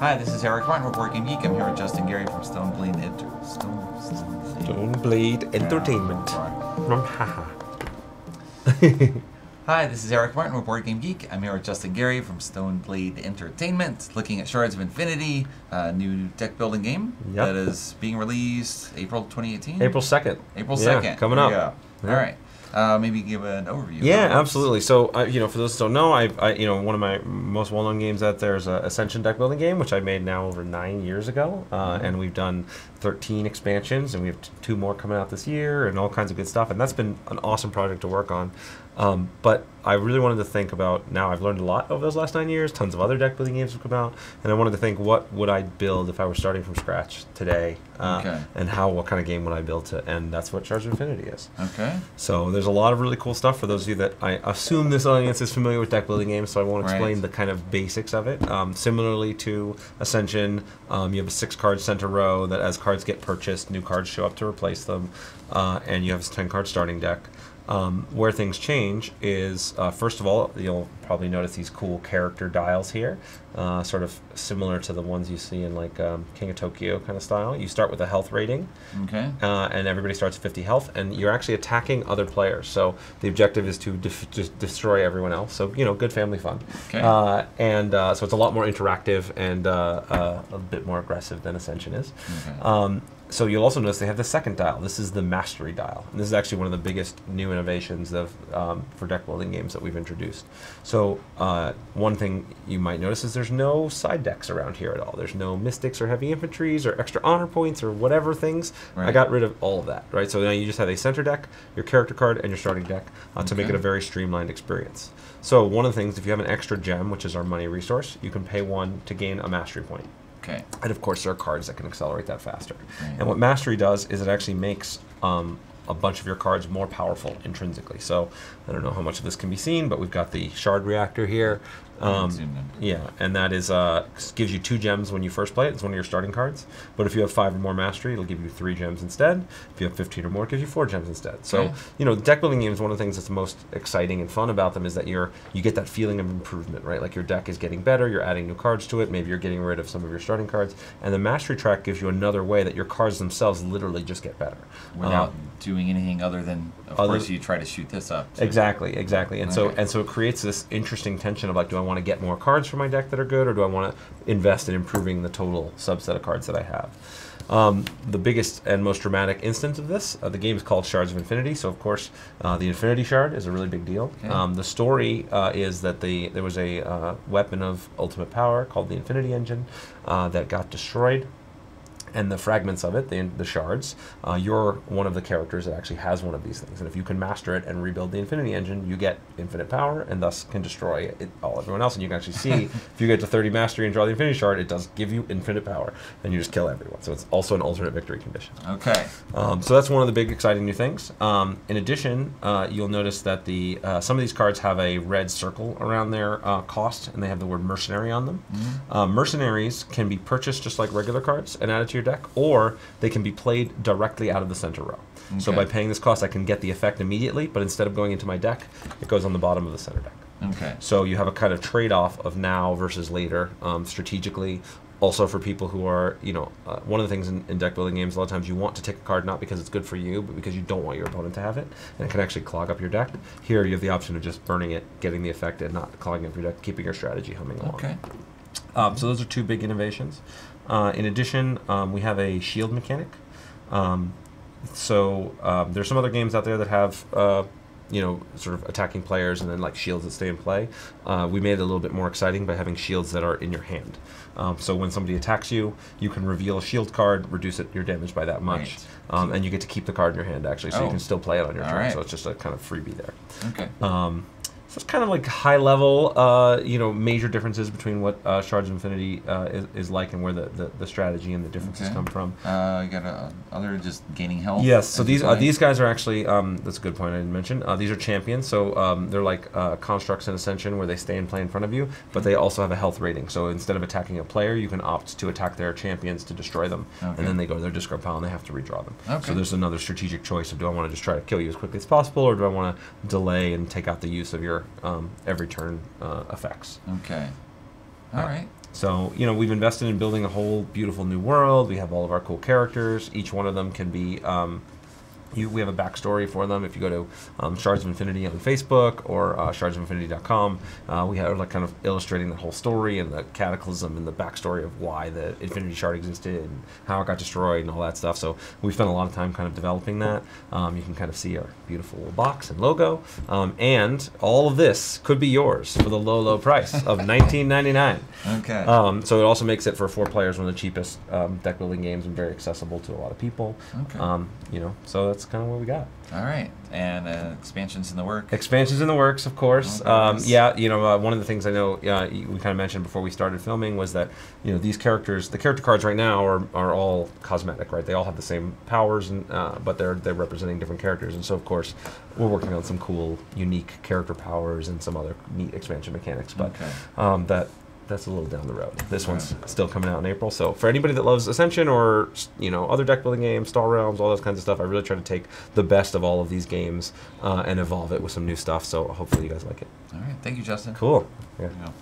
Hi, this is Eric Martin, Board Geek. I'm here with Justin Gary from Stoneblade Entertainment. Hi, this is Eric Martin with Board Game Geek. I'm here with Justin Gary from Stoneblade Entertainment, looking at Shards of Infinity, a new deck building game that is being released April 2018. April 2nd. April 2nd. Yeah, coming up. Yeah. All right. Maybe give an overview. Yeah, absolutely. So, for those who don't know, one of my most well-known games out there is Ascension deck building game, which I made now over 9 years ago, and we've done 13 expansions, and we have 2 more coming out this year, and all kinds of good stuff. And that's been an awesome project to work on. But I really wanted to think about, now I've learned a lot over those last 9 years, tons of other deck building games have come out, and I wanted to think, what would I build if I were starting from scratch today, and what kind of game would I build to, and that's what Shards of Infinity is. Okay. So there's a lot of really cool stuff for those of you that, I assume this audience is familiar with deck building games, so I won't explain the kind of basics of it. Similarly to Ascension, you have a 6-card center row that as cards get purchased, new cards show up to replace them, and you have a 10-card starting deck. Where things change is, first of all, you'll probably notice these cool character dials here, sort of similar to the ones you see in like King of Tokyo kind of style. You start with a health rating, and everybody starts at 50 health, and you're actually attacking other players. So the objective is to just destroy everyone else. So, good family fun. So it's a lot more interactive and a bit more aggressive than Ascension is. So you'll also notice they have the second dial. This is the Mastery dial. And this is actually one of the biggest new innovations for deck building games that we've introduced. So one thing you might notice is there's no side decks around here at all. There's no mystics or heavy infantries or extra honor points or whatever things. I got rid of all of that, right? So now you just have a center deck, your character card, and your starting deck to make it a very streamlined experience. So one of the things, if you have an extra gem, which is our money resource, you can pay 1 to gain a mastery point. And of course, there are cards that can accelerate that faster. And what Mastery does is it actually makes a bunch of your cards more powerful intrinsically. So I don't know how much of this can be seen, but we've got the Shard Reactor here. And that is gives you 2 gems when you first play it. It's one of your starting cards. But if you have 5 or more Mastery, it'll give you 3 gems instead. If you have 15 or more, it gives you 4 gems instead. So deck building games, one of the things that's the most exciting and fun about them is that you get that feeling of improvement, right? Like your deck is getting better, you're adding new cards to it, maybe you're getting rid of some of your starting cards, and the Mastery track gives you another way that your cards themselves literally just get better without doing anything other than, of course, you try to shoot this up. Exactly. And so it creates this interesting tension of like, do I want to get more cards for my deck that are good, or do I want to invest in improving the total subset of cards that I have? The biggest and most dramatic instance of this, the game is called Shards of Infinity, so of course the Infinity Shard is a really big deal. The story is that there was a weapon of ultimate power called the Infinity Engine that got destroyed. And the fragments of it, the shards, you're one of the characters that actually has one of these things. And if you can master it and rebuild the Infinity Engine, you get infinite power and thus can destroy everyone else. And you can actually see, if you get to 30 Mastery and draw the Infinity Shard, it does give you infinite power. And you just kill everyone. So it's also an alternate victory condition. So that's one of the big exciting new things. In addition, you'll notice that some of these cards have a red circle around their cost, and they have the word mercenary on them. Mercenaries can be purchased just like regular cards and added to your deck, or they can be played directly out of the center row. So by paying this cost, I can get the effect immediately, but instead of going into my deck, it goes on the bottom of the center deck. So you have a kind of trade-off of now versus later, strategically. Also for people who are, one of the things in deck building games, a lot of times you want to take a card not because it's good for you, but because you don't want your opponent to have it, and it can actually clog up your deck. Here you have the option of just burning it, getting the effect, and not clogging up your deck, keeping your strategy humming along. So those are 2 big innovations. In addition, we have a shield mechanic. There's some other games out there that have, sort of attacking players and then like shields that stay in play. We made it a little bit more exciting by having shields that are in your hand. So when somebody attacks you, you can reveal a shield card, reduce your damage by that much, and you get to keep the card in your hand actually, so you can still play it on your turn. So it's just a kind of freebie there. So it's kind of like high level, major differences between what Shards of Infinity is like and where the strategy and the differences come from. You got other just gaining health. Yes, so these guys are actually, that's a good point I didn't mention. These are champions, so they're like constructs in Ascension where they stay and play in front of you, but they also have a health rating. So instead of attacking a player, you can opt to attack their champions to destroy them, and then they go to their discard pile and they have to redraw them. So there's another strategic choice of, do I want to just try to kill you as quickly as possible, or do I want to delay and take out the use of your every turn effects. All right. So, you know, we've invested in building a whole beautiful new world. We have all of our cool characters. Each one of them can be we have a backstory for them. If you go to Shards of Infinity on Facebook or shardsofinfinity.com, we have like kind of illustrating the whole story and the cataclysm and the backstory of why the Infinity Shard existed and how it got destroyed and all that stuff. So we spent a lot of time kind of developing that. You can kind of see our beautiful box and logo. And all of this could be yours for the low, low price of $19.99. Okay. So it also makes it for 4 players one of the cheapest deck building games and very accessible to a lot of people. Okay. You know, so that's kind of what we got. All right, and expansions in the work. Expansions in the works, of course. Nice. Yeah, you know, one of the things I know we kind of mentioned before we started filming was that, you know, these characters, the character cards right now are all cosmetic, right? They all have the same powers, and but they're representing different characters, and so of course we're working on some cool, unique character powers and some other neat expansion mechanics. But that's a little down the road. This one's still coming out in April. So for anybody that loves Ascension or, you know, other deck building games, Star Realms, all those kinds of stuff, I really try to take the best of all of these games and evolve it with some new stuff. So hopefully you guys like it. All right. Thank you, Justin. Cool. Yeah. There you go.